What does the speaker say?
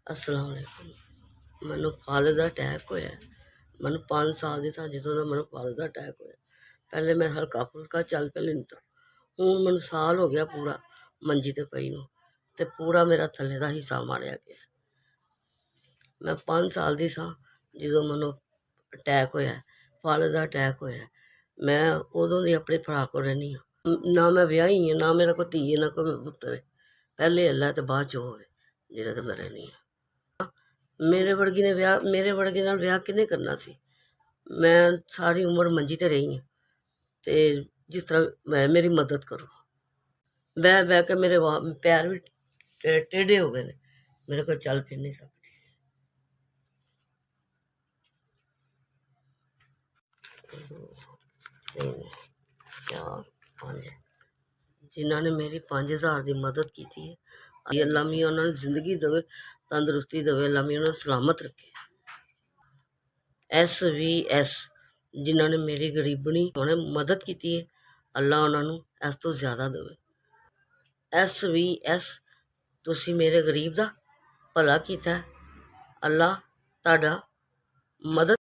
अस्सलाम वालेकुम। मैनू फाले का अटैक होया। मैनू 5 साल की था जो मैनू फाले का अटैक होया। पहले मैं हल्का फुल्का चल पे लेता, हूँ मैनू साल हो गया पूरा मंजी ते पई नू, ते पूरा मेरा थल्ले का हिस्सा मारिया गया। मैं 5 साल की सा जो मैनू अटैक होया, फाले का अटैक होया। मैं उदों की अपनी भरा को रहनी हाँ, ना मैं ब्याही हाँ, ना मेरा कोई धी है, ना कोई पुत्तर है। पहले अल्लाह तो बाद चो होवे जेह्दे ते मैं रहनी हाँ। मेरे वर्गी ने ब्याह किन्ने करना सी। मैं सारी उम्र मंजी ते रही हाँ, ते जिस तरह मेरी मदद करो। बह बह के मेरे पैर भी टेढ़े हो गए ने, मेरे को चल फिर नहीं सकती। चार पाँच जिन्होंने मेरी 5000 की मदद की थी, अल्लाह मियां उन्होंने जिंदगी देवे, तंदुरुस्ती देवे, अल्लाह मियां उन्होंने सलामत रखे। SVS जिन्होंने मेरी गरीबनी उन्हें मदद की है, अल्लाह उन्होंने इस तो ज़्यादा देवे। SVS तुसी मेरे गरीब दा भला कीता, अल्लाह ताड़ा मदद